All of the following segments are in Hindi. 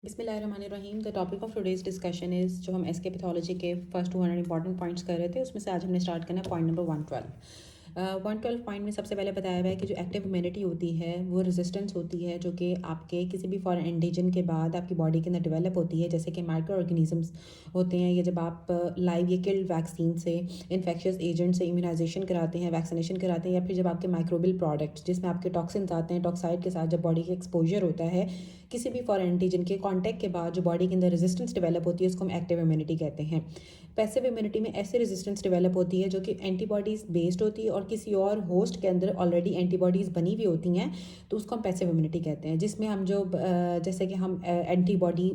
बिस्मिल्लाहिर्रहमानिर्रहीम। The topic of today's discussion is जो हम एसके पैथोलॉजी के फर्स्ट 200 इंपॉर्टेंट पॉइंट्स कर रहे थे, उसमें से आज हमने स्टार्ट करना है पॉइंट नंबर 112। 112 पॉइंट में सबसे पहले बताया हुआ है कि जो एक्टिव इम्यूनिटी होती है वो रेजिस्टेंस होती है, जो कि आपके किसी भी फॉरेन एंटीजन के बाद आपकी बॉडी के अंदर डेवलप होती है, जैसे कि माइक्रो ऑर्गेनिजम्स होते हैं। ये जब आप लाइव या किल्ड वैक्सीन से, इन्फेक्शियस एजेंट से इम्यूनाइजेशन कराते हैं, वैक्सीनेशन कराते हैं, या फिर जब आपके माइक्रोबियल प्रोडक्ट्स जिसमें आपके टॉक्सिन्स आते हैं, टॉक्साइड के साथ जब बॉडी के एक्सपोजर होता है किसी भी फॉरेन एंटीजन के कांटेक्ट के बाद जो बॉडी के अंदर रेजिस्टेंस डेवलप होती है, उसको हम एक्टिव इम्यूनिटी कहते हैं। पैसिव इम्यूनिटी में ऐसे रेजिस्टेंस डेवलप होती है जो कि एंटीबॉडीज़ बेस्ड होती है और किसी और होस्ट के अंदर ऑलरेडी एंटीबॉडीज़ बनी हुई होती हैं, तो उसको हम पैसिव इम्यूनिटी कहते हैं। जिसमें हम जो जैसे कि हम एंटीबॉडी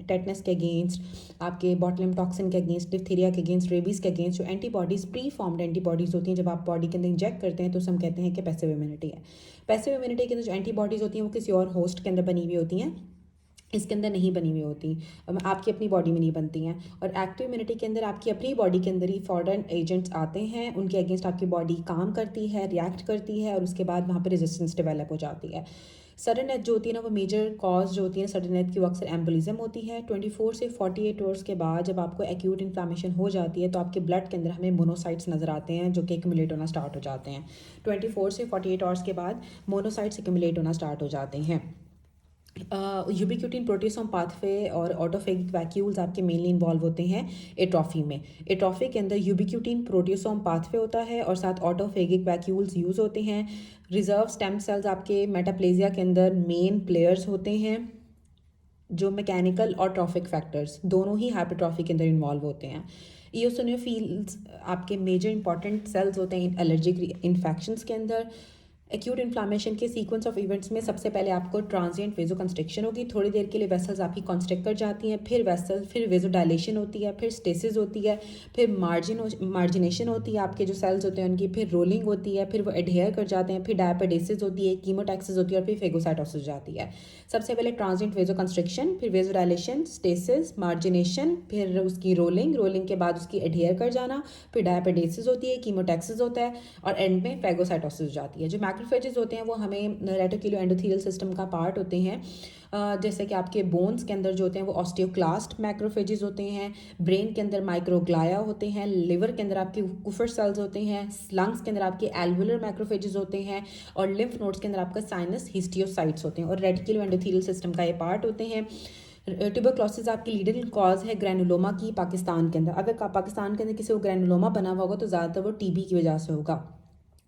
टेटनस के अगेंस्ट, आपके बॉटुलिज्म टॉक्सिन के अगेंस्ट, डिप्थीरिया के अगेंस्ट, रेबीज़ के अगेंस्ट जो एंटीबॉडीज़ प्री फॉर्म्ड एंटीबॉडीज़ होती हैं, जब आप बॉडी के अंदर इंजेक्ट करते हैं तो हम कहते हैं कि पैसिव इम्यूनिटी है। पैसिव इम्यूनिटी के अंदर जो एंटीबॉडीज़ होती हैं वो किसी और होस्ट के अंदर बनी हुई होती हैं, इसके अंदर नहीं बनी हुई होती, आपकी अपनी बॉडी में नहीं बनती हैं। और एक्टिव इम्यूनिटी के अंदर आपकी अपनी बॉडी के अंदर ही फॉरेन एजेंट्स आते हैं, उनके अगेंस्ट आपकी बॉडी काम करती है, रिएक्ट करती है, और उसके बाद वहाँ पर रेजिस्टेंस डेवलप हो जाती है। सडन डेथ जो होती है ना, वो मेजर कॉज जो होती है सडन डेथ की, वो अक्सर एम्बोलिज्म होती है। 24 से 48 आवर्स के बाद जब आपको एक्यूट इन्फ्लामेशन हो जाती है तो आपके ब्लड के अंदर हमें मोनोसाइट्स नज़र आते हैं जो कि एक्यूमुलेट होना स्टार्ट हो जाते हैं। 24 से 48 आवर्स के बाद मोनोसाइट्स एक्यूमुलेट होना स्टार्ट हो जाते हैं। यूबिक्यूटिन प्रोटियोसोम पाथवे और ऑटोफेगिक वैक्यूल्स आपके मेनली इन्वॉल्व होते हैं एट्रॉफी में। एट्रॉफी के अंदर यूबिक्यूटिन प्रोटियोसोम पाथवे होता है और साथ ऑटोफेगिक वैक्यूल्स यूज़ होते हैं। रिजर्व स्टेम सेल्स आपके मेटाप्लेजिया के अंदर मेन प्लेयर्स होते हैं, जो मैकेनिकल और ट्रॉफिक फैक्टर्स दोनों ही हाइपरट्रॉफी के अंदर इन्वॉल्व होते हैं। ईओसिनोफिल्स आपके मेजर इंपॉर्टेंट सेल्स होते हैं एलर्जिक इन्फेक्शंस के अंदर। एक्यूट इन्फ्लामेशन के सीक्वेंस ऑफ इवेंट्स में सबसे पहले आपको ट्रांजिएंट वेजो कंस्ट्रिक्शन होगी, थोड़ी देर के लिए वेसल्स आपकी कॉन्स्ट्रिक्ट कर जाती हैं, फिर वेजो डायलेशन होती है, फिर स्टेसिस होती है, फिर मार्जिनेशन होती है आपके जो सेल्स होते हैं उनकी, फिर रोलिंग होती है, फिर वो एडहेयर कर जाते हैं, फिर डायपेडेसिस होती है, कीमोटैक्सिस होती है, और फिर फेगोसाइटोसिस हो जाती है। सबसे पहले ट्रांजिएंट वेजो कंस्ट्रिक्शन, फिर वेजो डायलेशन, स्टेसिस, मार्जिनेशन, फिर उसकी रोलिंग के बाद उसकी एडहेयर कर जाना, फिर डायपेडेसिस होती है, कीमोटैक्सिस होता है, और एंड में फेगोसाइटोसिस हो जाती है। जो मैक्रोफेजेस होते हैं वो हमें रेटिकुलो एंडोथेलियल सिस्टम का पार्ट होते हैं। जैसे कि आपके बोन्स के अंदर जो होते हैं वो ऑस्टियोक्लास्ट मैक्रोफेजेस होते हैं, ब्रेन के अंदर माइक्रोग्लाया होते हैं, लिवर के अंदर आपके कुफर सेल्स होते हैं, लंग्स के अंदर आपके एल्वुलर मैक्रोफेजेस होते हैं, और लिम्फ नोड्स के अंदर आपका साइनस हिस्टियोसाइट्स होते हैं, और रेटिकुलो एंडोथेलियल सिस्टम का ये पार्ट होते हैं। ट्यूबरक्लोसिस आपकी लीडिंग कॉज है ग्रैनुलोमा की पाकिस्तान के अंदर। अगर पाकिस्तान के अंदर किसी को ग्रैनुलोमा बना हुआ होगा तो ज़्यादातर वो टीबी की वजह से होगा।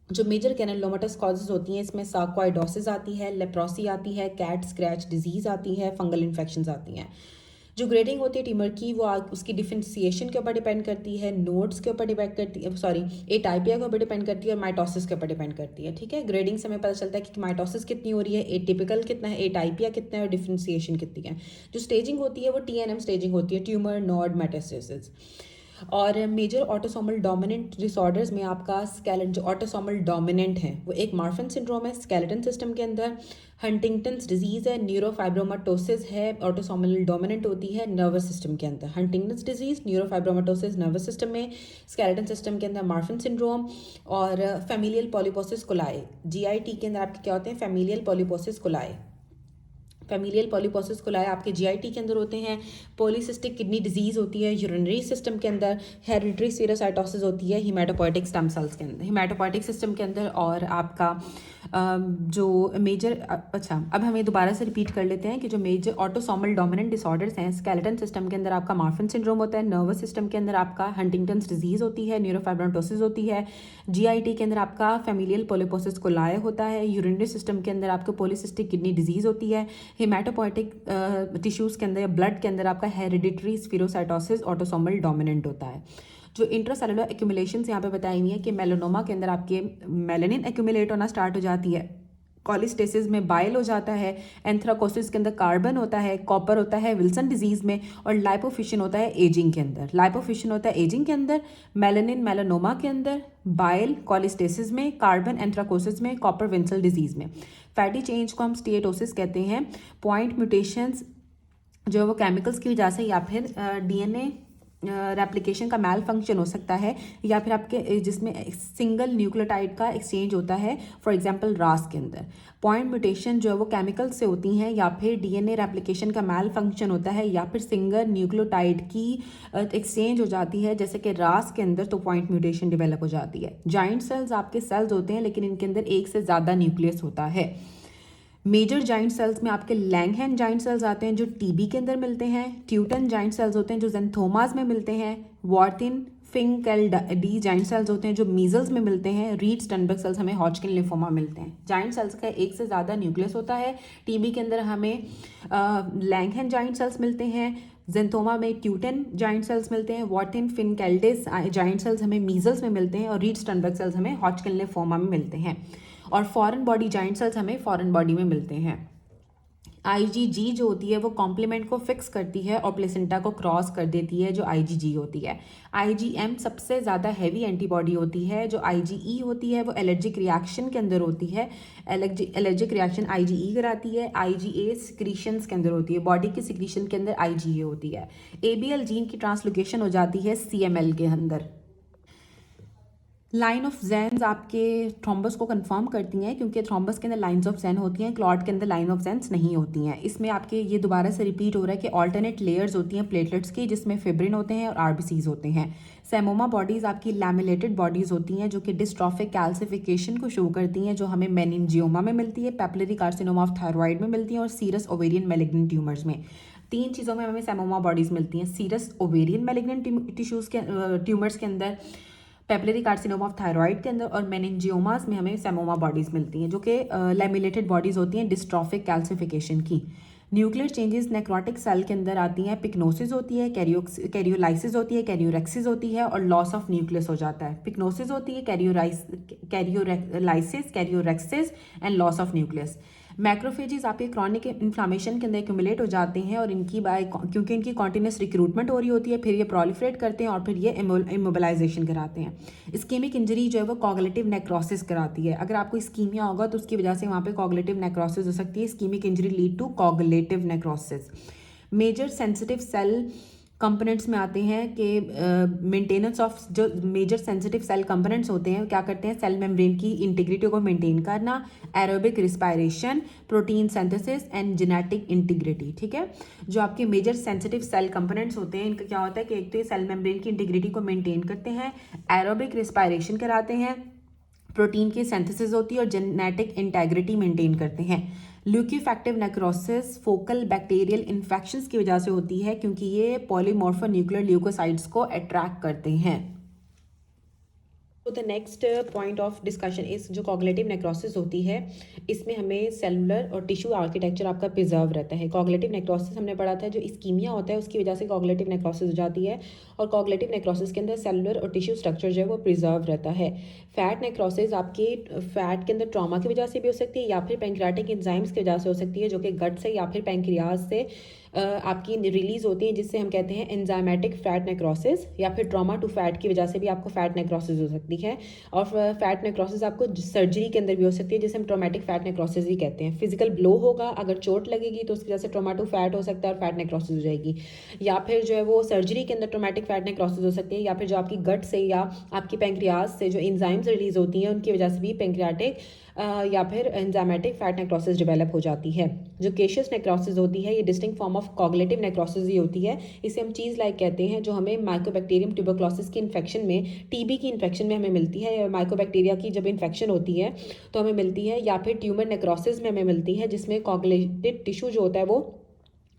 जो मेजर ग्रैनुलोमेटस कॉजेज होती हैं इसमें सार्कोइडोसिस आती है, लेप्रोसी आती है, कैट स्क्रैच डिजीज़ आती है, फंगल इन्फेक्शंस आती हैं। जो ग्रेडिंग होती है ट्यूमर की वो उसकी डिफरेंशिएशन के ऊपर डिपेंड करती है, नोड्स के ऊपर डिपेंड करती है, सॉरी एटाइपिया के ऊपर डिपेंड करती है, और माइटोसिस के ऊपर डिपेंड करती है। ठीक है, ग्रेडिंग से हमें पता चलता है कि माइटोसिस कितनी हो रही है, एटिपिकल कितना है, एटाइपिया कितना है, और डिफरेंशिएशन कितनी है। जो स्टेजिंग होती है वो TNM स्टेजिंग होती है, ट्यूमर नोड मेटास्टेसिस। और मेजर ऑटोसोमल डोमिनेंट डिसऑर्डर्स में आपका स्केलेटन जो ऑटोसोमल डोमिनेंट है वो एक मार्फन सिंड्रोम है स्केलेटन सिस्टम के अंदर, हंटिंगटन्स डिजीज़ है, न्यूरोफाइब्रोमाटोसिस है, ऑटोसोमल डोमिनेंट होती है नर्वस सिस्टम के अंदर। हंटिंगटन्स डिजीज़, न्यूरोफाइब्रोमाटोसिस नर्वस सिस्टम में, स्केलेटन सिस्टम के अंदर मार्फन सिंड्रोम, और फैमिलियल पॉलीपोसिस कोलाई। GIT के अंदर आपके क्या होते हैं, familial polyposis coli. Familial polyposis coli आपके GIT के अंदर होते हैं। पॉलीसिस्टिक किडनी डिजीज़ होती है यूरिनरी सिस्टम के अंदर। हेरिडिटरी स्फीरोसाइटोसिस होती है हिमेटोपोइटिक स्टेम सेल्स के अंदर, हिमेटोपोइटिक सिस्टम के अंदर। और आपका जो मेजर अच्छा, अब हमें दोबारा से रिपीट कर लेते हैं कि जो मेजर ऑटोसोमल डोमिनेंट डिसऑर्डर्स हैं, स्केलेटन सिस्टम के अंदर आपका मार्फन सिंड्रोम होता है, नर्वस सिस्टम के अंदर आपका हंटिंगटन्स डिजीज़ होती है, न्यूरोफाइब्रोमाटोसिस होती है, GIT के अंदर आपका फैमिलियल पॉलीपोसिस कोलाई होता है, यूरिनरी सिस्टम के अंदर आपको पॉलीसिस्टिक किडनी डिजीज़ होती है, हिमेटोपोइटिक टिश्यूज़ के अंदर या ब्लड के अंदर आपका हेरिडिटरी स्फीरोसाइटोसिस ऑटोसोमल डोमिनेंट होता है। जो इंट्रासेलुलर एक्यूमुलेशंस यहाँ पे बताई हुई है कि मेलानोमा के अंदर आपके मेलानिन एक्यूमुलेट होना स्टार्ट हो जाती है, कॉलिस्टेसिस में बाइल हो जाता है, एंथ्राकोसिस के अंदर कार्बन होता है, कॉपर होता है विल्सन डिजीज़ में, और लाइपोफिशन होता है एजिंग के अंदर। लाइपोफिशन होता है एजिंग के अंदर, मेलानिन मेलानोमा के अंदर, बाइल कॉलिस्टेसिस में, कार्बन एंथ्राकोसिस में, कॉपर विल्सन डिजीज़ में। फैटी चेंज को हम स्टीएटोसिस कहते हैं। पॉइंट म्यूटेशंस जो है वो केमिकल्स की वजह से या फिर DNA रेप्लिकेशन का मैल फंक्शन हो सकता है, या फिर आपके जिसमें सिंगल न्यूक्लियोटाइड का एक्सचेंज होता है, फॉर एग्जांपल रास के अंदर। पॉइंट म्यूटेशन जो है वो केमिकल से होती हैं, या फिर डीएनए रेप्लिकेशन का मैल फंक्शन होता है, या फिर सिंगल न्यूक्लियोटाइड की एक्सचेंज हो जाती है जैसे कि रास के अंदर, तो पॉइंट म्यूटेशन डेवलप हो जाती है। जाइंट सेल्स आपके सेल्स होते हैं लेकिन इनके अंदर एक से ज़्यादा न्यूक्लियस होता है। मेजर जाइंट सेल्स में आपके लैंगहैन जाइंट सेल्स आते हैं जो टीबी के अंदर मिलते हैं। ट्यूटन जाइंट सेल्स होते हैं जो ज़ेंथोमास में मिलते हैं। वॉर्टिन फिंकेल डी जाइंट सेल्स होते हैं जो मीजल्स में मिलते हैं। रीड स्टनबर्ग सेल्स हमें हॉजकिन लिम्फोमा मिलते हैं। जाइंट सेल्स का एक से ज़्यादा न्यूक्लियस होता है। टीबी के अंदर हमें लैंगहैन जाइंट सेल्स मिलते हैं। जेंथोमा में ट्यूटन जाइंट सेल्स मिलते हैं। वॉर्टिन फिनकेल्डिस जाइंट सेल्स हमें मीजल्स में मिलते हैं, और रीड स्टनबर्ग सेल्स हमें हॉजकिन लिम्फोमा में मिलते हैं। और फॉरेन बॉडी जाइंट सेल्स हमें फॉरेन बॉडी में मिलते हैं। आईजीजी जो होती है वो कॉम्प्लीमेंट को फिक्स करती है और प्लेसेंटा को क्रॉस कर देती है, जो आईजीजी होती है। आईजीएम सबसे ज़्यादा हैवी एंटीबॉडी होती है। जो आईजीई होती है वो एलर्जिक रिएक्शन के अंदर होती है। एलर्जिक रिएक्शन आईजीई कराती है। आईजीए सिक्रीशंस के अंदर होती है, बॉडी के सिक्रीशन के अंदर आईजीए होती है। एबीएल जीन की ट्रांसलोकेशन हो जाती है सीएमएल के अंदर। लाइन ऑफ जैन्स आपके थ्रोम्बस को कंफर्म करती हैं, क्योंकि थ्रोम्बस के अंदर लाइंस ऑफ जैन होती हैं, क्लॉट के अंदर लाइन ऑफ जैन्स नहीं होती हैं। इसमें आपके ये दोबारा से रिपीट हो रहा है कि ऑल्टरनेट लेयर्स होती हैं प्लेटलेट्स की, जिसमें फिब्रिन होते हैं और आरबीसीज होते हैं। सेमोमा बॉडीज़ आपकी लैमिलेटेड बॉडीज़ होती हैं जो कि डिस्ट्रॉफिक कैल्सिफिकेशन को शो करती हैं, जो हमें मेनिनजियोमा में मिलती है, पेपिलरी कार्सिनोमा ऑफ थायराइड में मिलती है, और सीरस ओवेरियन मैलिग्नेंट ट्यूमर्स में। तीन चीज़ों में हमें सेमोमा बॉडीज़ मिलती हैं। सीरस ओवेरियन मैलिग्नेंट टिश्यूज़ के ट्यूमर्स के अंदर, पेपिलरी कार्सिनोमा ऑफ थायराइड के अंदर, और मेनिनजियोमास में हमें सेमोमा बॉडीज़ मिलती हैं जो कि लैमिलेटेड बॉडीज़ होती हैं डिस्ट्रॉफिक कैल्सिफिकेशन की। न्यूक्लियर चेंजेस नेक्रोटिक सेल के अंदर आती हैं। पिक्नोसिस होती है, कैरियोलाइसिस होती है, कैरियोरेक्सिस होती है, और लॉस ऑफ न्यूक्लियस हो जाता है। पिक्नोसिस होती है, karyolysis, karyorrhexis and loss of nucleus. Macrophages आपके क्रॉनिक इन्फ्लामेशन के अंदर एक्यूमुलेट हो जाते हैं, और इनकी क्योंकि इनकी कॉन्टिन्यूस रिक्रूटमेंट हो रही होती है, फिर ये प्रोलिफरेट करते हैं और फिर ये इमोबिलाइजेशन कराते हैं। इस्कीमिक इंजरी जो है वो कॉगलेटिव नेक्रोसिस कराती है। अगर आपको इस्कीमिया होगा तो उसकी वजह से वहाँ पे कॉगलेटिव नेक्रोसिस हो सकती है। Ischaemic injury lead to coagulative necrosis. Major sensitive cell components में आते हैं कि मेंटेनेंस ऑफ जो मेजर सेंसिटिव सेल कंपोनेंट्स होते हैं क्या करते हैं, सेल मेम्ब्रेन की इंटीग्रिटी को मेंटेन करना, aerobic respiration, protein synthesis and genetic integrity. ठीक है, जो आपके मेजर सेंसिटिव सेल कंपोनेंट्स होते हैं इनका क्या होता है कि एक तो ये सेल मेम्ब्रेन की इंटीग्रिटी को मेंटेन करते हैं, एरोबिक रिस्पायरेशन कराते हैं, प्रोटीन की सिंथेसिस होती है, और जेनेटिक इंटेग्रिटी मेंटेन करते हैं। ल्यूकोफैक्टिव नेक्रोसिस फोकल बैक्टीरियल इन्फेक्शंस की वजह से होती है, क्योंकि ये पॉलीमॉर्फोन्यूक्लियर ल्यूकोसाइट्स को अट्रैक्ट करते हैं। तो the next point of discussion इस जो कॉग्लेटिव नेक्रोसिस होती है, इसमें हमें सेलुलर और टिश्यू आर्किटेक्चर आपका प्रिजर्व रहता है। कॉग्लेटिव नेक्रोसिस हमने पढ़ा था जो इस्कीमिया होता है उसकी वजह से कॉग्लेटिव नेक्रोसिस हो जाती है, और कॉग्लेटिव नेक्रोसिस के अंदर सेलुलर और टिश्यू स्ट्रक्चर जो है वो प्रिजर्व रहता है। फैट नेक्रोसिस आपके फैट के अंदर ट्रॉमा की वजह से भी हो सकती है, या फिर पैंक्रियाटिक एंजाइम्स की वजह से हो सकती है, जो कि गट से या फिर पैंक्रियाज से आपकी रिलीज होती है, जिससे हम कहते हैं एंजाइमेटिक फैट नेक्रोसिस, या फिर ट्रॉमा टू फैट की वजह से भी आपको फैट नेक्रोसिस हो सकती है। और फैट नेक्रोसिस आपको सर्जरी के अंदर भी हो सकती है, जिसे हम ट्रोमेटिक फैट नेक्रोसिस भी कहते हैं। फिजिकल ब्लो होगा, अगर चोट लगेगी तो उसकी वजह से ट्रोमा टू फैट हो सकता है और फैट नेक्रोसिस हो जाएगी, या फिर जो है वो सर्जरी के अंदर ट्रोमेटिक फैट नेक्रोसिस हो सकती है, या फिर जो आपकी गट से या आपकी पैंक्रियाज से जो एंजाइम्स रिलीज होती हैं उनकी वजह से भी पैंक्रियाटिक या फिर एंजाइमेटिक फैट नेक्रोसिस डेवलप हो जाती है। जो केशियस नेक्रोसिस होती है ये डिस्टिंक्ट फॉर्म ऑफ कॉग्लेटिव नेक्रोसिस ही होती है। इसे हम चीज़ लाइक कहते हैं, जो हमें माइकोबैक्टीरियम ट्यूबरक्लोसिस की इन्फेक्शन में, टीबी की इन्फेक्शन में हमें मिलती है, या माइकोबैक्टीरिया की जब इन्फेक्शन होती है तो हमें मिलती है, या फिर ट्यूमर नेक्रोसिस में हमें मिलती है, जिसमें कॉग्लेटिव टिश्यू जो होता है वो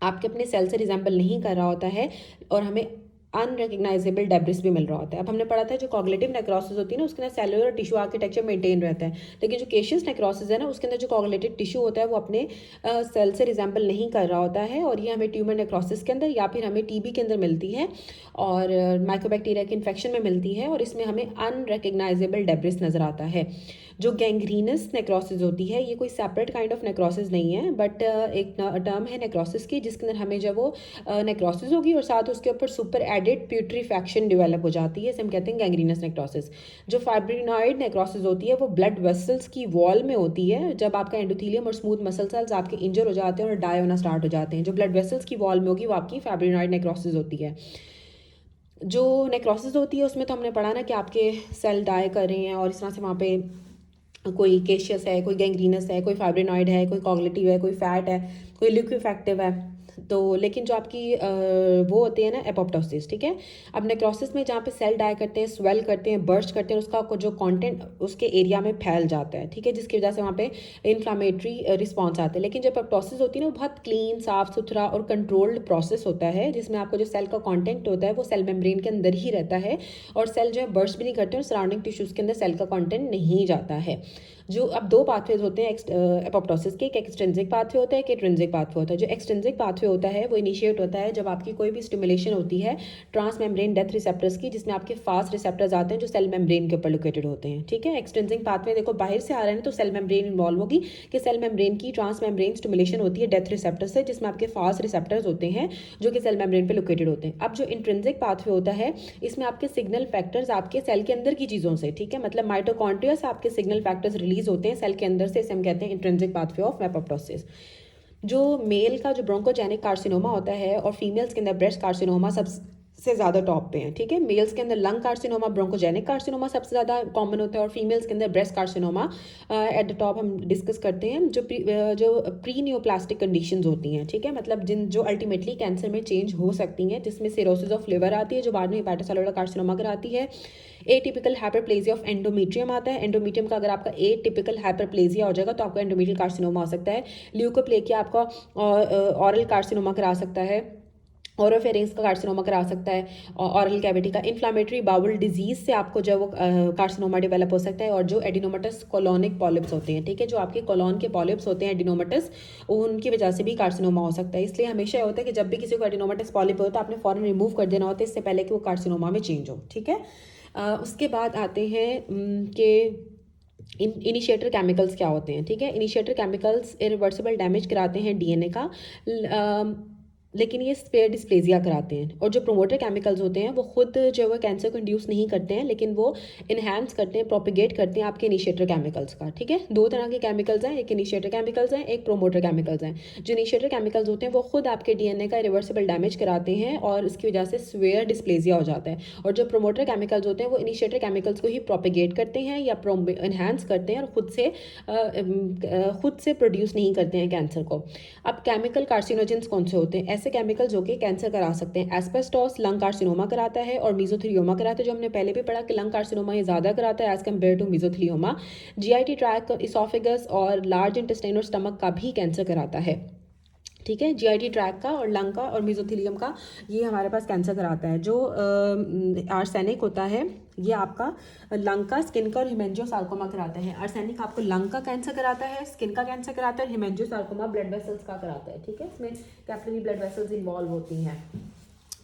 आपके अपने सेल से रिजेंबल नहीं कर रहा होता है और हमें अनरिकग्नाइजेबल डेब्रिस भी मिल रहा होता है। अब हमने पढ़ा था जो कॉग्लेटिव नेक्रोसिस होती है ना उसके अंदर सेलुलर टिश्यू आर्किटेक्चर मेंटेन रहता है, लेकिन जो केशियस नेक्रोसिस है ना उसके अंदर जो कॉग्लेटिव टिश्यू होता है वो अपने सेल से रिजेंबल नहीं कर रहा होता है, और ये हमें ट्यूमर नेक्रोसिस के अंदर या फिर हमें टीबी के अंदर मिलती है और माइकोबैक्टीरिया के इन्फेक्शन में मिलती है, और इसमें हमें अनरिकग्नाइजेबल डेब्रिस नजर आता है। जो गैंग्रीनस नेक्रोसिस होती है ये कोई सेपरेट काइंड ऑफ नेक्रोसिस नहीं है, बट एक टर्म है नेक्रोसिस की, जिसके अंदर हमें जब वो नेक्रोसिस होगी और साथ उसके ऊपर सुपर एडेड प्यूट्रीफैक्शन डेवलप हो जाती है, इसे हम कहते हैं गैंग्रीनस नेक्रोसिस। जो फाइब्रिनॉइड नेक्रोसिस होती है वो ब्लड वेसल्स की वॉल में होती है, जब आपका एंडोथेलियम और स्मूथ मसल सेल्स आपके इंजर हो जाते हैं और डाई होना स्टार्ट हो जाते हैं, जो ब्लड वेसल्स की वॉल में होगी वो आपकी फाइब्रिनॉइड नेक्रोसिस होती है। जो नेक्रोसिस होती है उसमें तो हमने पढ़ा ना कि आपके सेल डाई कर रहे हैं और इस तरह से वहाँ पे कोई केशियस है, कोई गैंग्रीनस है, कोई फाइब्रिनॉइड है, कोई कॉग्निटिव है, कोई फैट है, कोई लिक्विफेक्टिव है। तो लेकिन जो आपकी वो होती है ना एपोप्टोसिस, ठीक है। अब नेक्रोसिस में जहाँ पे सेल डाई करते हैं, स्वेल करते हैं, बर्स्ट करते हैं, उसका जो कंटेंट उसके एरिया में फैल जाता है, ठीक है, जिसकी वजह से वहाँ पे इन्फ्लामेटरी रिस्पॉन्स आता है। लेकिन जब एपोप्टोसिस होती है ना, वो बहुत क्लीन, साफ सुथरा और कंट्रोल्ड प्रोसेस होता है, जिसमें आपको जो सेल का कॉन्टेंट होता है वो सेल मेम्ब्रेन के अंदर ही रहता है और सेल जो है बर्स्ट भी नहीं करते और सराउंडिंग टिश्यूज़ के अंदर सेल का कॉन्टेंट नहीं जाता है। जो अब दो पाथवेज होते हैं एपोप्टोसिस के, एक एक्सट्रिंसिक पाथवे होता है, एक इंट्रिंसिक पाथवे होता है। जो एक्सट्रिंसिक पाथवे होता है वो इनिशिएट होता है जब आपकी कोई भी स्टिमुलेशन होती है ट्रांस मेम्ब्रेन डेथ रिसेप्टर्स की, जिसमें आपके फास्ट रिसेप्टर्स आते हैं जो सेल मेम्ब्रेन के ऊपर लोकेटेड होते हैं, ठीक है। एक्सट्रिंसिक पाथवे देखो बाहर से आ रहे हैं तो सेल मेम्ब्रेन इन्वॉल्व होगी कि सेल मेम्ब्रेन की ट्रांस मेम्ब्रेन स्टिमुलेशन होती है डेथ रिसेप्टर से, जिसमें आपके फास्ट रिसेप्टर्स होते हैं जो कि सेल मेम्ब्रेन पे लोकेटेड होते हैं। अब जो इंट्रिंसिक पाथवे होता है इसमें आपके सिग्नल फैक्टर्स आपके सेल के अंदर की चीज़ों से, ठीक है, मतलब माइटोकॉन्ड्रिया से आपके सिग्नल फैक्टर्स रिलीज होते हैं सेल के अंदर से, इसे हम कहते हैं इंट्रिंसिक पाथवे ऑफ एपोप्टोसिस। जो मेल का जो ब्रोंकोजेनिक कार्सिनोमा होता है और फीमेल्स के अंदर ब्रेस्ट कार्सिनोमा सबसे ज़्यादा टॉप पे हैं, ठीक है। मेल्स के अंदर लंग कार्सिनोमा, ब्रोंकोजेनिक कार्सिनोमा सबसे ज़्यादा कॉमन होता है और फीमेल्स के अंदर breast carcinoma at the top हम डिस्कस करते हैं। जो प्री न्यूप्लास्टिक कंडीशंस होती हैं, ठीक है, मतलब जो अल्टीमेटली कैंसर में चेंज हो सकती हैं, जिसमें सिरोसिस ऑफ लिवर आती है जो बाद में हेपेटोसेलुलर कार्सिनोमा कराती है। एटिपिकल हाइपरप्लेजिया ऑफ एंडोमेट्रियम आता है। एंडोमेट्रियम का अगर आपका एटिपिकल हाइपरप्लेजिया हो जाएगा तो आपका एंडोमेट्रियल कार्सिनोमा हो सकता है। ल्यूकोप्लेकिया आपका ऑरल कार्सिनोमा करा सकता है, ओरोफेरिंग्स का कार्सिनोमा करा सकता है, ऑरल कैविटी का। इन्फ्लामेटरी बाउल डिजीज से आपको जो वो कार्सिनोमा डेवलप हो सकता है। और जो एडिनोमेटस कोलोनिक पॉलिप्स होते हैं, ठीक है, जो आपके कोलोन के पॉलिप्स होते हैं एडिनोमेटस, उनकी वजह से भी कार्सिनोमा हो सकता है। इसलिए हमेशा होता है कि जब भी किसी को एडिनोमेटस पॉलिप हो तो आपने फॉरन रिमूव कर देना होता है इससे पहले कि वो कार्सिनोमा में चेंज हो, ठीक है। उसके बाद आते हैं कि इनिशिएटर केमिकल्स क्या होते हैं, ठीक है। इनिशिएटर केमिकल्स इरिवर्सिबल डैमेज कराते हैं डीएनए का, लेकिन ये स्पेयर डिस्प्लेजिया कराते हैं। और जो प्रोमोटर केमिकल्स होते हैं वो खुद जो है कैंसर को इंड्यूस नहीं करते हैं, लेकिन वो इन्हांस करते हैं, प्रोपिगेट करते हैं आपके इनिशिएटर केमिकल्स का, ठीक है। दो तरह के केमिकल्स हैं, एक इनिशिएटर केमिकल्स हैं, एक प्रोमोटर केमिकल्स हैं। जो इनिशिएटर केमिकल्स होते हैं वो खुद आपके डीएनए का रिवर्सिबल डैमेज कराते हैं और इसकी वजह से स्पेयर डिस्प्लेजिया हो जाता है। और जो प्रोमोटर केमिकल्स होते हैं वो इनिशिएटर केमिकल्स को ही प्रोपिगेट करते हैं या इन्हांस करते हैं और खुद से प्रोड्यूस नहीं करते हैं कैंसर को। अब केमिकल कार्सिनोजेंस कौन से होते हैं? ऐसे केमिकल जो कि कैंसर करा सकते हैं। एस्बेस्टोस लंग कार्सिनोमा कराता है और मीजोथेलियोमा कराता है, जो हमने पहले भी पढ़ा कि लंग कार्सिनोमा ये ज़्यादा कराता है as compare to mesothelioma. GIT tract, oesophagus और लार्ज इंटेस्टाइन और स्टमक का भी कैंसर कराता है, ठीक है। जीआईटी ट्रैक का और लंग का और मेसोथेलियम का ये हमारे पास कैंसर कराता है। जो आर्सेनिक होता है ये आपका लंग का, स्किन का और हिमेंजियोसार्कोमा कराता है। आर्सेनिक आपको लंग का कैंसर कराता है, स्किन का कैंसर कराता है, हिमेंजियोसार्कोमा ब्लड वेसल्स का कराता है, ठीक है। इसमें कैपिलरी ब्लड वेसल्स इन्वॉल्व होती हैं।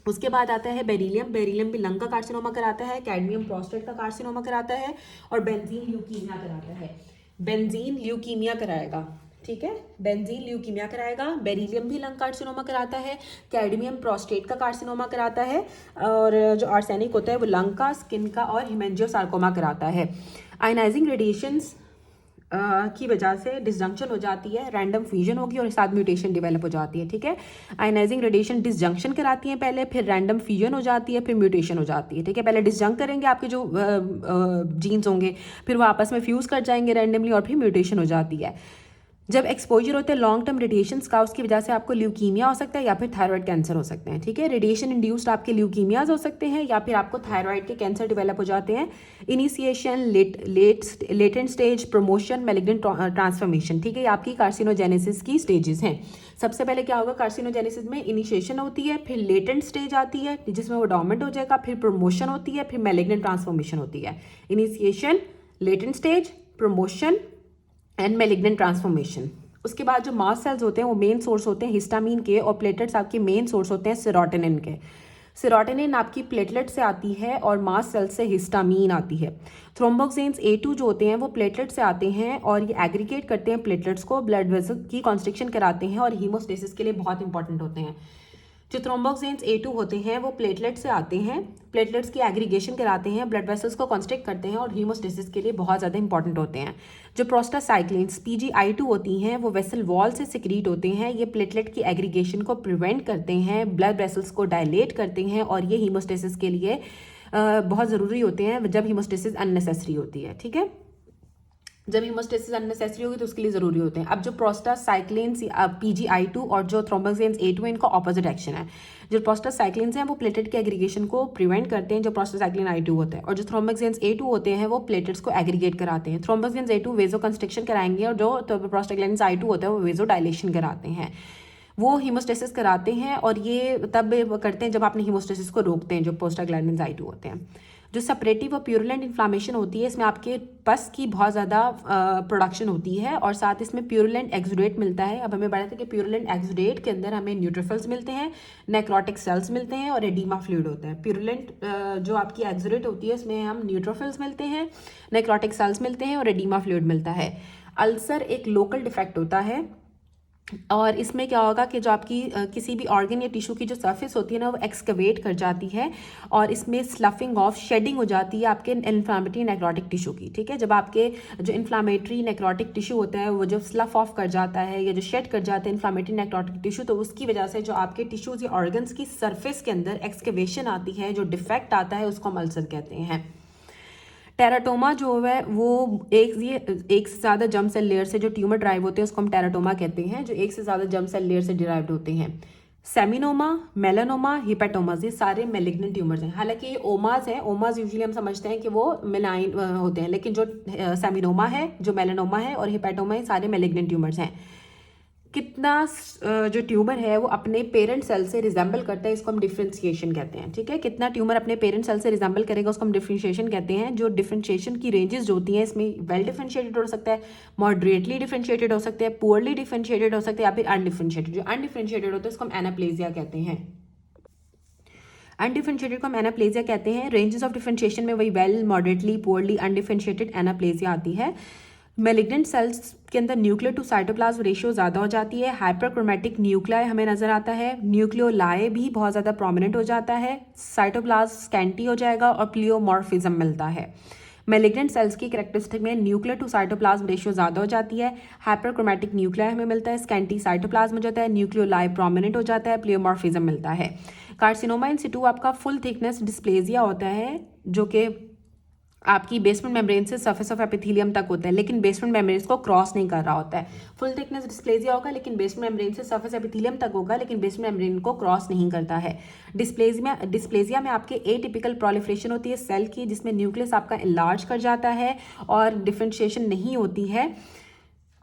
उसके बाद आता है बेरिलियम। बेरिलियम भी लंग का कार्सिनोमा कराता है, कैडमियम प्रोस्टेट का कार्सिनोमा कराता है और बेंजीन ल्यूकीमिया कराता है। बेंजीन ल्यूकीमिया कराएगा, ठीक है, बेंजीन ल्यूकीमिया कराएगा। बेरिलियम भी लंग कार्सिनोमा कराता है, कैडमियम प्रोस्टेट का कार्सिनोमा कराता है और जो आर्सेनिक होता है वो लंग का, स्किन का और हिमेंजियोसार्कोमा कराता है। आयनाइजिंग रेडिएशंस की वजह से डिसजंक्शन हो जाती है, रैंडम फ्यूजन होगी और साथ म्यूटेशन डेवलप हो जाती है, ठीक है। आयनाइजिंग रेडिएशन डिसजंक्शन कराती है पहले, फिर रैंडम फ्यूजन हो जाती है, फिर म्यूटेशन हो जाती है, ठीक है। पहले डिसजंक्ट करेंगे आपके जो जीन्स होंगे, फिर वो आपस में फ्यूज़ कर जाएंगे रैंडमली और फिर म्यूटेशन हो जाती है। जब एक्सपोजर होते हैं लॉन्ग टर्म रेडिएशंस का, उसकी वजह से आपको ल्यूकीमिया हो सकता है या फिर थायराइड कैंसर हो सकते हैं, ठीक है। रेडिएशन इंड्यूस्ड आपके ल्यूकीमियाज हो सकते हैं या फिर आपको थायराइड के कैंसर डेवलप हो जाते हैं। Initiation, latent stage, promotion, malignant transformation, ठीक है, ये आपकी कार्सिनोजेनेसिस की स्टेजेस हैं। सबसे पहले क्या होगा, कार्सिनोजेनेसिस में इनिशिएशन होती है, फिर लेटेंट स्टेज आती है जिसमें वो डोर्मेंट हो जाएगा, फिर प्रमोशन होती है, फिर मैलिग्नेंट ट्रांसफॉर्मेशन होती है। Initiation, latent stage, promotion and malignant transformation. उसके बाद जो मास्ट सेल्स होते हैं वो मेन सोर्स होते हैं हिस्टामीन के और प्लेटलेट्स आपके मेन सोर्स होते हैं सेरोटोनिन के। सेरोटोनिन आपकी प्लेटलेट से आती है और मास्ट सेल से हिस्टामीन आती है। थ्रोम्बोक्सेन्स A2 जो होते हैं वो प्लेटलेट से आते हैं और ये एग्रीगेट करते हैं प्लेटलेट्स को, ब्लड वेसल की कॉन्स्ट्रिक्शन कराते हैं और हीमोस्टेसिस के लिए बहुत इंपॉर्टेंट होते हैं, जो थ्रोम्बोक्सिन्स A2 होते हैं वो प्लेटलेट से आते हैं, प्लेटलेट्स की एग्रीगेशन कराते हैं, ब्लड वेसल्स को कॉन्स्ट्रिक्ट करते हैं और हीमोस्टेसिस के लिए बहुत ज़्यादा इंपॉर्टेंट होते हैं। जो प्रोस्टासाइक्लिन्स PGI2 होती हैं वो वेसल वॉल से सिक्रीट होते हैं, ये प्लेटलेट की एग्रीगेशन को प्रिवेंट करते हैं, ब्लड वेसल्स को डायलेट करते हैं और ये हीमोस्टेसिस के लिए बहुत ज़रूरी होते हैं जब हीमोस्टेसिस अननेसेसरी होती है। ठीक है, जब हीमोस्टेसिस अननेसेसरी होगी तो उसके लिए ज़रूरी होते हैं। अब जो प्रोस्टासाइक्लिन्स PGI2 और जो थ्रोम्बोक्सिन्स A2 इनका ऑपोजिट एक्शन है। जो प्रोस्टासाइक्लिन्स हैं वो प्लेटेट के एग्रीगेशन को प्रिवेंट करते हैं, जो प्रोस्टासाइक्लिन I2 होता है, और जो थ्रोम्बोक्सिन्स A2 होते हैं वो प्लेटेट्स को एग्रीगेट कराते हैं। थ्रोम्बोक्सिन्स A2 वेजो कंस्ट्रिक्शन कराएंगे और जो प्रोस्टाग्लैंडिन्स I2 होता है वो वेजो डायलेशन कराते हैं, वो हीमोस्टेसिस कराते हैं और ये तब करते हैं जब आपने हीमोस्टेसिस को रोकते हैं, जो प्रोस्टाग्लैंडिन्स I2 होते हैं। जो सेपरेटिव और प्यूरुलेंट इन्फ्लामेशन होती है इसमें आपके पस की बहुत ज़्यादा प्रोडक्शन होती है और साथ इसमें प्यूरुलेंट एक्सुडेट मिलता है। अब हमें बताया था कि प्यूरुलेंट एक्सुडेट के अंदर हमें न्यूट्रोफिल्स मिलते हैं, नेक्रोटिक सेल्स मिलते हैं और एडीमा फ्लूइड होता है। प्यूरुलेंट जो आपकी एक्सुडेट होती है इसमें हम न्यूट्रोफिल्स मिलते हैं, नेक्रोटिक सेल्स मिलते हैं और एडीमा फ्लूइड मिलता है। अल्सर एक लोकल डिफेक्ट होता है और इसमें क्या होगा कि जो आपकी किसी भी ऑर्गन या टिश्यू की जो सरफेस होती है ना वो एक्सकवेट कर जाती है और इसमें स्लफिंग ऑफ शेडिंग हो जाती है आपके इन्फ्लामेटरी नेक्रोटिक टिश्यू की। ठीक है, जब आपके जो इन्फ्लामेटरी नेक्रोटिक टिश्यू होता है वो जब स्लफ ऑफ कर जाता है या जो शेड कर जाता है इन्फ्लामेटरी नेक्रोटिक टिश्यू, तो उसकी वजह से जो आपके टिश्यूज या ऑर्गन्स की सरफेस के अंदर एक्सकवेशन आती है, जो डिफेक्ट आता है उसको हम अल्सर कहते हैं। टेराटोमा जो है वो एक से ज़्यादा जर्म सेल लेयर से जो ट्यूमर ड्राइव होते हैं उसको हम टेराटोमा कहते हैं, जो एक से ज़्यादा जर्म सेल लेयर से डिराइव्ड होते हैं। सेमिनोमा, मेलानोमा, हिपेटोमास, ये सारे मेलिग्नेंट ट्यूमर्स हैं। हालांकि ये ओमास हैं, ओमास यूजुअली हम समझते हैं कि वो मिनाइन होते हैं, लेकिन जो सेमिनोमा है, जो मेलानोमा है और हिपेटोमा, ये सारे मेलिग्नेंट ट्यूमर्स हैं। कितना जो ट्यूमर है वो अपने पेरेंट सेल से रिजेंबल करता है, इसको हम डिफ्रेंशिएशन कहते हैं। ठीक है, कितना ट्यूमर अपने पेरेंट सेल से रिजेंबल करेगा उसको हम डिफ्रेंशिएशन कहते हैं। जो डिफ्रेंशिएशन की रेंजेस जो होती हैं इसमें वेल डिफ्रेंशिएटेड हो सकता है, मॉडरेटली डिफ्रेंशिएटेड हो सकते हैं, पुअरली डिफ्रेंशिएटेड हो सकते हैं या फिर अनडिफ्रेंशिएटेड। जो अनडिफ्रेंशिएटेड होता है उसको हम एनाप्लेजिया कहते हैं। अनडिफ्रेंशिएटेड को हम एनाप्लेजिया कहते हैं। रेंजेस ऑफ डिफ्रेंशिएशन में वही वेल, मॉडरेटली, पुअरली, अनडिफ्रेंशिएटेड, एनाप्लेजिया आती है। मेलिग्नेंट सेल्स के अंदर न्यूक्लियर टू साइटोप्लाज्म रेशियो ज़्यादा हो जाती है, हाइपरक्रोमैटिक न्यूक्लियाई हमें नजर आता है, न्यूक्लियोलाए भी बहुत ज़्यादा प्रोमिनेंट हो जाता है, साइटोप्लाज्म स्कैंटी हो जाएगा और प्लियोमॉर्फिज्म मिलता है। मेलिग्नेंट सेल्स की कैरेक्टरिस्टिक में न्यूक्लियर टू साइटोप्लाज्म रेशियो ज़्यादा हो जाती है, हाइपरक्रोमैटिक न्यूक्लियाई हमें मिलता है, स्कैंटी साइटोप्लाज्म हो जाता है, न्यूक्लियोलाए प्रोमिनेंट हो जाता है, प्लियोमॉर्फिज्म मिलता है। कार्सिनोमा इन सिटू आपका फुल थिकनेस डिस्प्लेजिया होता है जो कि आपकी बेसमेंट मेम्ब्रेन से सरफेस ऑफ एपिथेलियम तक होता है, लेकिन बेसमेंट मेम्ब्रेन को क्रॉस नहीं कर रहा होता है। फुल थिकनेस डिस्प्लेजिया होगा लेकिन बेसमेंट मेम्ब्रेन से सरफेस एपिथेलियम तक होगा, लेकिन बेसमेंट मेम्ब्रेन को क्रॉस नहीं करता है। डिस्प्लेजिया में आपके एटिपिकल प्रोलिफरेशन होती है सेल की, जिसमें न्यूक्लियस आपका इनलार्ज कर जाता है और डिफरेंशिएशन नहीं होती है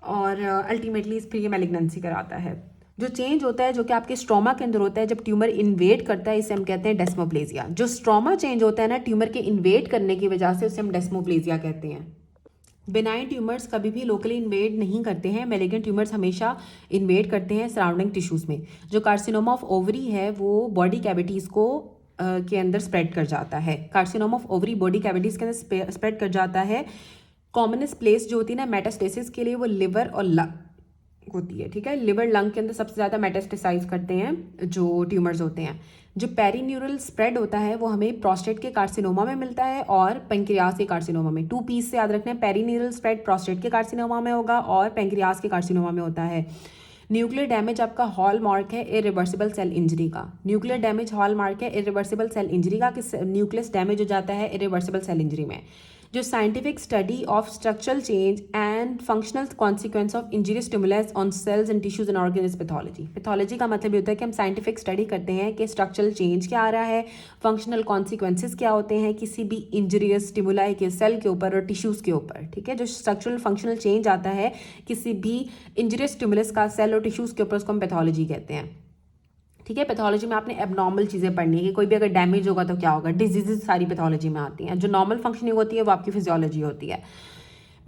और अल्टीमेटली इस फिर ये मैलिग्नेंसी कराता है। जो चेंज होता है जो कि आपके स्ट्रोमा के अंदर होता है जब ट्यूमर इन्वेड करता है, इसे हम कहते हैं डेस्मोप्लेजिया। जो स्ट्रोमा चेंज होता है ना ट्यूमर के इन्वेड करने की वजह से, उसे हम डेस्मोप्लेजिया कहते हैं। बिनाइन ट्यूमर्स कभी भी लोकली इन्वेड नहीं करते हैं, मेलिग्नेंट ट्यूमर्स हमेशा इन्वेड करते हैं सराउंडिंग टिश्यूज में। जो कार्सिनोमा ऑफ ओवरी है वो बॉडी कैविटीज़ को के अंदर स्प्रेड कर जाता है। Carcinoma of ovary body cavities के अंदर स्प्रेड कर जाता है। कॉमनेस्ट प्लेस जो होती है ना मेटास्टेसिस के लिए वो लिवर और लंग होती है। ठीक है, लिवर लंग के अंदर सबसे ज़्यादा मेटास्टेसाइज करते हैं जो ट्यूमर्स होते हैं। जो पेरीन्यूरल स्प्रेड होता है वो हमें प्रोस्टेट के कार्सिनोमा में मिलता है और पेंक्रियास के कार्सिनोमा में। 2 पीस से याद रखना है, पेरीन्यूरल स्प्रेड प्रोस्टेट के कार्सिनोमा में होगा और पेंक्रियास के कार्सिनोमा में होता है। न्यूक्लियर डैमेज आपका हॉल मार्क है इरिवर्सिबल सेल इंजरी का। न्यूक्लियर डैमेज हॉल मार्क है इरिवर्सिबल सेल इंजरी का, कि न्यूक्लियस डैमेज हो जाता है इरिवर्सिबल सेल इंजरी में। जो scientific study of structural change and functional consequence of injury stimulus on cells and tissues and organ is pathology. Pathology का मतलब ये होता है कि हम साइंटिफिक स्टडी करते हैं कि स्ट्रक्चरल चेंज क्या आ रहा है, फंक्शनल कॉन्सिक्वेंसेस क्या होते हैं किसी भी इंजरियस स्टिमुलाई के सेल के ऊपर और टिश्यूज के ऊपर। ठीक है, जो स्ट्रक्चरल फंक्शनल चेंज आता है किसी भी इंजरियस स्टिमुलस का सेल और टिश्यूज के ऊपर, उसको हम पैथोलॉजी कहते हैं। ठीक है, पैथोलॉजी में आपने एबनॉर्मल चीज़ें पढ़नी है कि कोई भी अगर डैमेज होगा तो क्या होगा। डिजीजेज सारी पैथोलॉजी में आती हैं, जो नॉर्मल फंक्शनिंग होती है वो आपकी फिजियोलॉजी होती है।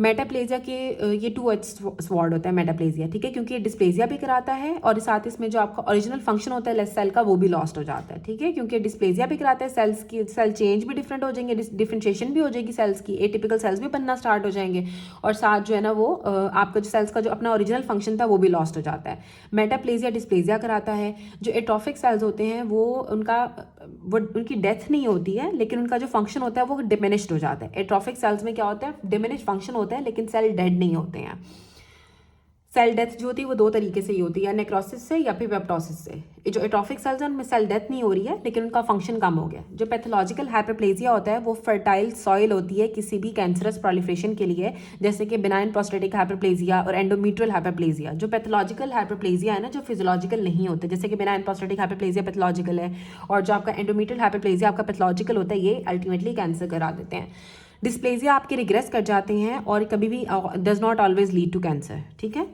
मेटाप्लेजिया के ये टू एज स्वॉर्ड होता है मेटाप्लेजिया, ठीक है, क्योंकि ये डिस्प्लेजिया भी कराता है और साथ इसमें जो आपका ओरिजिनल फंक्शन होता है लेस सेल का वो भी लॉस्ट हो जाता है, ठीक है, क्योंकि डिस्प्लेजिया भी कराता है, सेल्स की सेल चेंज भी डिफरेंट हो जाएंगे, डिफरेंशिएशन भी हो जाएगी सेल्स की, एटिपिकल सेल्स भी बनना स्टार्ट हो जाएंगे और साथ जो है ना वो आपका जो सेल्स का जो अपना ओरिजिनल फंक्शन था वो भी लॉस्ट हो जाता है। मेटाप्लेजिया डिस्प्लेजिया कराता है। जो एट्रोफिक सेल्स होते हैं वो उनकी डेथ नहीं होती है लेकिन उनका जो फंक्शन होता है वो डिमिनिश्ड हो जाता है। एट्रोफिक सेल्स में क्या होता है, डिमिनिश्ड फंक्शन होता है लेकिन सेल डेड नहीं होते हैं। सेल डेथ जो होती है वो दो तरीके से ही होती है, या नेक्रोसिस से या फिर वेप्टोसिस से। ये जो एट्रोफिक सेल्स हैं उनमें सेल डेथ नहीं हो रही है लेकिन उनका फंक्शन कम हो गया। जो पैथोलॉजिकल हाइपरप्लेजिया होता है वो फर्टाइल सॉइल होती है किसी भी कैंसरस प्रोलिफरेशन के लिए, जैसे कि बिनाइन प्रोस्टेटिक हाइपरप्लेजिया और एंडोमेट्रियल हाइपरप्लेजिया। जो पैथोलॉजिकल हाइपरप्लेजिया है ना, जो फिजियोलॉजिकल नहीं होते, जैसे कि बिनाइन प्रोस्टेटिक हाइपरप्लेजिया पैथोलॉजिकल है और जो आपका एंडोमेट्रियल हाइपरप्लेजिया आपका पैथोलॉजिकल होता है, ये अल्टीमेटली कैंसर करा देते हैं। डिस्प्लेजिया आपके रिग्रेस कर जाते हैं और कभी भी does not always lead to cancer, ठीक है।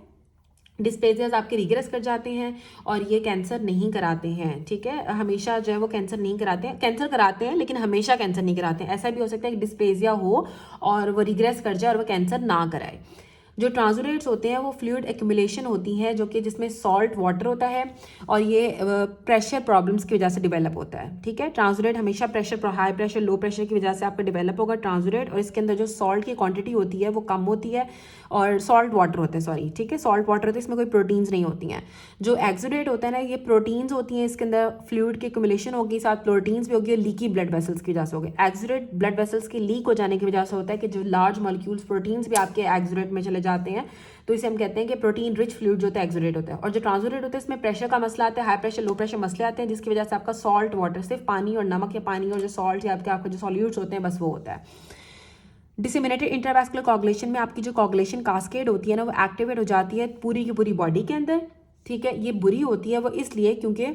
डिस्प्लेजियाज आपके रिग्रेस कर जाते हैं और ये कैंसर नहीं कराते हैं, ठीक है, हमेशा जो है वो कैंसर नहीं कराते हैं, कैंसर कराते हैं लेकिन हमेशा कैंसर नहीं कराते हैं। ऐसा भी हो सकता है कि डिस्प्लेजिया हो और वो रिग्रेस कर जाए और वो कैंसर ना कराए। जो ट्रांसुरेट्स होते हैं वो फ्लूइड एक्यूमुलेशन होती है जो कि जिसमें सॉल्ट वाटर होता है और ये प्रेशर प्रॉब्लम्स की वजह से डिवेलप होता है, ठीक है। ट्रांसुरेट हमेशा pressure, high pressure, low pressure की वजह से आपका डिवेलप होगा ट्रांसुरेट, और इसके अंदर जो सॉल्ट की क्वांटिटी होती है वो कम होती है और सॉल्ट वाटर होता है, सॉरी, ठीक है, सॉल्ट वाटर होता है, इसमें कोई प्रोटीन्स नहीं होती हैं। जो एक्सुडेट होता है ना, ये प्रोटीन्स होती हैं, इसके अंदर फ्लूइड की एक्यूमुलेशन होगी, साथ प्रोटीन्स भी होगी और लीकी ब्लड वेसल्स की वजह से होगी। एक्सुडेट ब्लड वेसल्स के लीक हो जाने की वजह से होता है कि जो लार्ज मॉलिक्यूल्स प्रोटीन्स भी आपके एक्सुडेट में चले जाते हैं, तो इसे हम कहते हैं कि प्रोटीन रिच फ्लूइड जो होता है एक्सुडेट होता है। और जो ट्रांसुरेट होता है इसमें प्रेशर का मसला आता है, हाई प्रेशर लो प्रेशर मसले आते हैं, जिसकी वजह से आपका सॉल्ट वाटर, सिर्फ पानी और नमक या पानी और जो सॉल्ट या आपके जो सॉल्यूट्स होते हैं बस वो होता है। डिसेमिनेटेड इंट्रावैस्कुलर कोगुलेशन में आपकी जो कोगुलेशन कास्केड होती है ना वो एक्टिवेट हो जाती है पूरी की पूरी बॉडी के अंदर, ठीक है। ये बुरी होती है वो इसलिए क्योंकि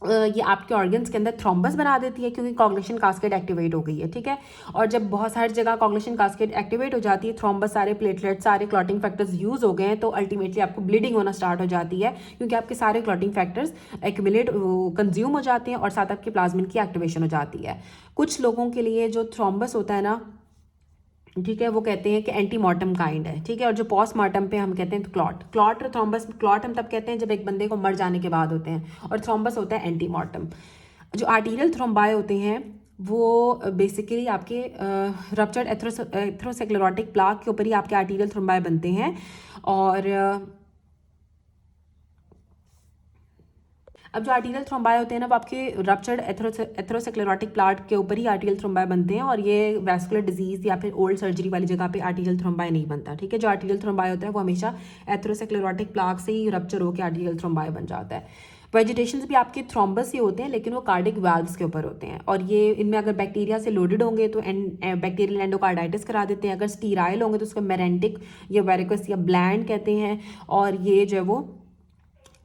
ये आपके ऑर्गन्स के अंदर थ्रोम्बस बना देती है क्योंकि कोगुलेशन कास्केड एक्टिवेट हो गई है, ठीक है। और जब बहुत सारी जगह कोगुलेशन कास्केड एक्टिवेट हो जाती है, थ्रोम्बस, सारे प्लेटलेट, सारे क्लॉटिंग फैक्टर्स यूज हो गए हैं, तो अल्टीमेटली आपको ब्लीडिंग होना स्टार्ट हो जाती है क्योंकि आपके सारे क्लॉटिंग फैक्टर्स एक्यूमुलेट कंज्यूम हो जाते हैं और साथ आपकी प्लाज्मिन की एक्टिवेशन हो जाती है। कुछ लोगों के लिए जो थ्रोम्बस होता है ना, ठीक है, वो कहते हैं कि एंटी मॉर्टम काइंड है, ठीक है। और जो पोस्ट मार्टम पे हम कहते हैं तो क्लॉट और थ्रोम्बस, क्लॉट हम तब कहते हैं जब एक बंदे को मर जाने के बाद होते हैं और थ्रोम्बस होता है एंटी मॉर्टम। जो आर्टीरियल थ्रोम्बाई होते हैं वो बेसिकली आपके रप्चर्ड एथ्रोसेक्लेरोटिक प्लाक के ऊपर ही आपके आर्टीरियल थ्रोम्बाई बनते हैं। और अब जो आर्टीरियल थ्रोम्बाई होते हैं ना वो आपके रप्चर्ड एथ्रोसेक्लेरोटिक प्लाक के ऊपर ही आर्टीरियल थ्रोम्बाई बनते हैं और ये वैस्कुलर डिजीज या फिर ओल्ड सर्जरी वाली जगह पे आर्टीरियल थ्रोम्बाई नहीं बनता, ठीक है। जो आर्टीरियल थ्रोम्बाई होता है वो हमेशा एथ्रोसेक्लेरोटिक प्लाक से ही रप्चर होकर आर्टीरियल थ्रोम्बाई बन जाता है। वेजिटेशंस भी आपके थ्रोम्बस ही होते हैं लेकिन वो कार्डिक वाल्व्स के ऊपर होते हैं और ये इनमें अगर बैक्टीरिया से लोडेड होंगे तो बैक्टीरियल एंडोकार्डाइटिस करा देते हैं। अगर स्टीराइल होंगे तो उसको मेरेंटिक या वेरिकोस या ब्लैंड कहते हैं और ये जो है वो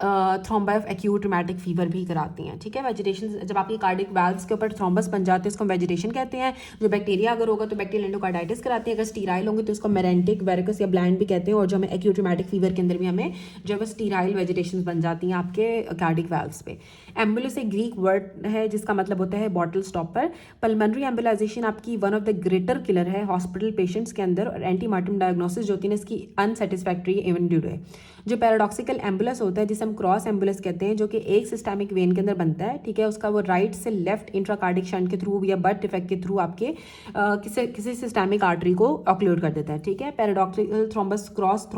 thrombi of acute rheumatic fever भी कराती हैं, ठीक है। वेजिटेशन जब आपकी कार्डिक वाल्व्स के ऊपर थ्रोम्बस बन जाते हैं इसको वेजिटेशन कहते हैं। जो बैक्टीरिया अगर होगा तो बैक्टीरियल एंडोकार्डाइटिस कराते हैं, अगर स्टीराइल होंगे तो इसको मेरेंटिक, वेरिकोस या ब्लैंड भी कहते हैं। और जो हमें एक्यूट रूमेटिक फीवर के अंदर भी हमें जो है स्टीराइल वेजिटेशन बन जाती हैं आपके कार्डिक वाल्व्स पे। एम्बुलस एक ग्रीक वर्ड है जिसका मतलब होता है बॉटल स्टॉपर। पल्मोनरी एम्बुलाइजेशन आपकी one of the greater killer है हॉस्पिटल पेशेंट्स के अंदर और एंटी मार्टम डायग्नोसिस जो होती है इसकी अनसेटिस्फैक्ट्री इवन ड्यू है। जो पैराडॉक्सिकल एम्बुलस होता है जिसे हम क्रॉस एम्बुलस कहते हैं, जो कि एक सिस्टमिक वेन के अंदर बनता है, ठीक है, उसका वो राइट से लेफ्ट इंट्राकार्डिक शंट के थ्रू या बर्थ डिफेक्ट के थ्रू आपके किसी सिस्टमिक आर्टरी को ऑक्लूड कर देता है, ठीक है। पैराडॉक्सिकल थ्रोम्बस क्रॉस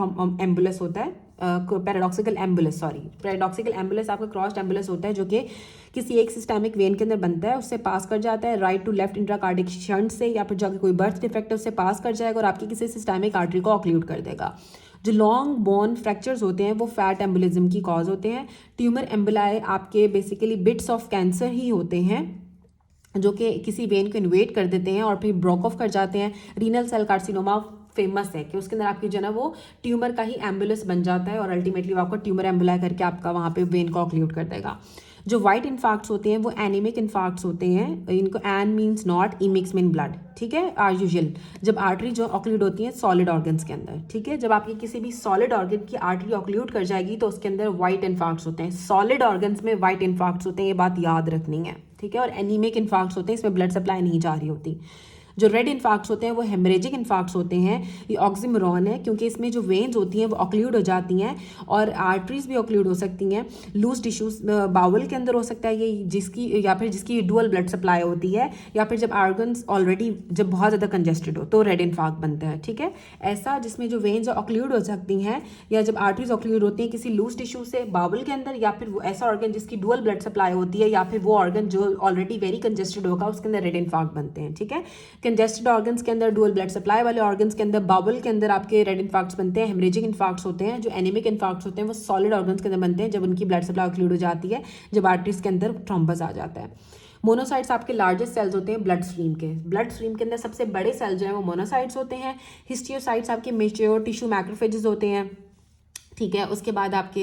एम्बुलस होता है, पैराडॉक्सिकल एम्बुलस आपका क्रॉस्ड एम्बुलस होता है जो कि किसी एक सिस्टमिक वेन के अंदर बनता है, उससे पास कर जाता है right to left intracardiac shunt से, या फिर जाके कोई बर्थ डिफेक्ट है उससे पास कर जाएगा और आपकी किसी सिस्टमिक आर्टरी को ऑक्लूड कर देगा। जो लॉन्ग बोन फ्रैक्चर्स होते हैं वो फैट एम्बुलिज्म की कॉज होते हैं। ट्यूमर एम्बुलाई आपके बेसिकली बिट्स ऑफ कैंसर ही होते हैं जो कि किसी वेन को इन्वेट कर देते हैं और फिर ब्रोक ऑफ कर जाते हैं। रीनल सेल कार्सिनोमा फेमस है कि उसके अंदर आपकी जो है ना वो ट्यूमर का ही एम्बुलस बन जाता है और अल्टीमेटली वो आपको ट्यूमर एम्बुलाई करके आपका वहाँ पे वेन को ऑक्लूड कर देगा। जो वाइट इन्फार्क्ट्स होते हैं वो एनीमिक इन्फार्क्ट्स होते हैं, इनको an means not, e mix mean blood, ठीक है। आर यूजुअल जब आर्टरी जो ऑक्लूड होती है सॉलिड ऑर्गन्स के अंदर, ठीक है, जब आपकी किसी भी सॉलिड ऑर्गन की आर्टरी ऑक्लूड कर जाएगी तो उसके अंदर वाइट इन्फार्क्ट्स होते हैं। सॉलिड ऑर्गन्स में वाइट इन्फार्क्ट्स होते हैं, ये बात याद रखनी है, ठीक है। और एनीमिक इन्फार्क्ट्स होते हैं, इसमें ब्लड सप्लाई नहीं जा रही होती। जो रेड इन्फार्क्ट्स होते हैं वो हेमरेजिक इन्फार्क्ट्स होते हैं। ये ऑक्सीमोरॉन है क्योंकि इसमें जो वेन्स होती हैं वो ऑक्लूड हो जाती हैं और आर्टरीज भी ऑक्लूड हो सकती हैं। लूज टिश्यूज बाउल के अंदर हो सकता है ये, जिसकी या फिर जिसकी डुअल ब्लड सप्लाई होती है, या फिर जब आर्गन्स ऑलरेडी जब बहुत ज़्यादा कंजेस्टेड हो तो रेड इन्फार्क्ट बनता है। ठीक है, ऐसा जिसमें जो वेन्स ऑक्लूड हो सकती हैं या जब आर्टरीज ऑक्लूड होती हैं किसी लूज टिश्यू से बाउल के अंदर, या फिर वो ऐसा ऑर्गन जिसकी डुअल ब्लड सप्लाई होती है, या फिर वो ऑर्गन जो ऑलरेडी वेरी कंजेस्टेड होगा उसके अंदर रेड इन्फार्क्ट बनते हैं। ठीक है, कंजेस्टेड ऑर्गन्स के अंदर, डुअल ब्लड सप्लाई वाले ऑर्गन्स के अंदर, बाउल के अंदर आपके रेड इन्फार्क्ट्स बनते हैं। हेमरेजिक इन्फार्क्ट्स होते हैं, जो एनीमिक इन्फार्क्ट्स होते हैं वो सॉलिड ऑर्गन्स के अंदर बनते हैं जब उनकी ब्लड सप्लाई ऑक्लूड हो जाती है, जब आर्टरीज के अंदर थ्रोम्बस आ जाता है। मोनोसाइट्स आपके लार्जेस्ट सेल्स होते हैं ब्लड स्ट्रीम के। ब्लड स्ट्रीम के अंदर सबसे बड़े सेल्स जो हैं वो मोनोसाइट्स होते हैं। हिस्टियोसाइट्स आपके मेच्योर टिश्यू मैक्रोफेजेस होते हैं। ठीक है, उसके बाद आपके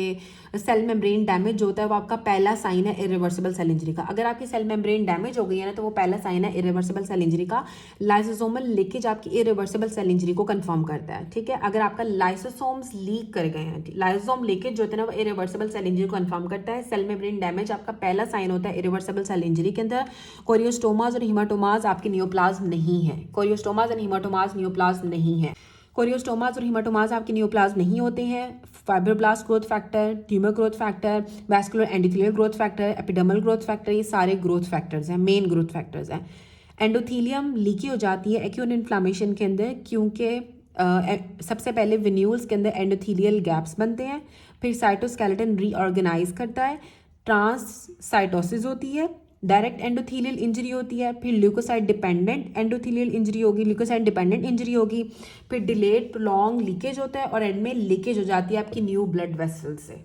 सेल मेम्ब्रेन डैमेज होता है, वो आपका पहला साइन है इरिवर्सिबल सेल इंजरी का। अगर आपकी सेल मेम्ब्रेन डैमेज हो गई है ना तो वो पहला साइन है इरिवर्सिबल सेल इंजरी का। लाइसोसोमल लीकेज आपकी इरिवर्सिबल सेल इंजरी को कंफर्म करता है। ठीक है, अगर आपका लाइसोसोम्स लीक कर गए हैं, लाइसोसोम लीकेज जो होता है ना वो इरिवर्सिबल सेल इंजरी को कंफर्म करता है। सेल मेम्ब्रेन डैमेज आपका पहला साइन होता है इरिवर्सिबल सेल इंजरी के अंदर। कोरियोस्टोमाज और हीमाटोमाज आपके नियोप्लाज्म नहीं है। कोरियोस्टोमाज और हीमाटोमाज नियोप्लाज्म नहीं है। कोरियोस्टोमाज और हीमाटोमाज आपके नियोप्लाज्म नहीं होते हैं। Fibroblast growth factor, tumour growth factor, vascular endothelial growth factor, epidermal growth factor, ये सारे ग्रोथ फैक्टर्स हैं, मेन ग्रोथ फैक्टर्स हैं। एंडोथीलियम लीकी हो जाती है एक्यूट इन्फ्लामेशन के अंदर, क्योंकि सबसे पहले वेन्यूल्स के अंदर एंडोथीलियल गैप्स बनते हैं, फिर साइटोस्केलेटन रीऑर्गेनाइज करता है, ट्रांससाइटोसिस होती है, डायरेक्ट एंडोथीलियल इंजरी होती है, फिर ल्यूकोसाइट डिपेंडेंट एंडोथीलियल इंजरी होगी, ल्यूकोसाइट डिपेंडेंट इंजरी होगी, फिर डिलेड प्रोलॉन्ग लीकेज होता है और एंड में लीकेज हो जाती है आपकी न्यू ब्लड वेसल से।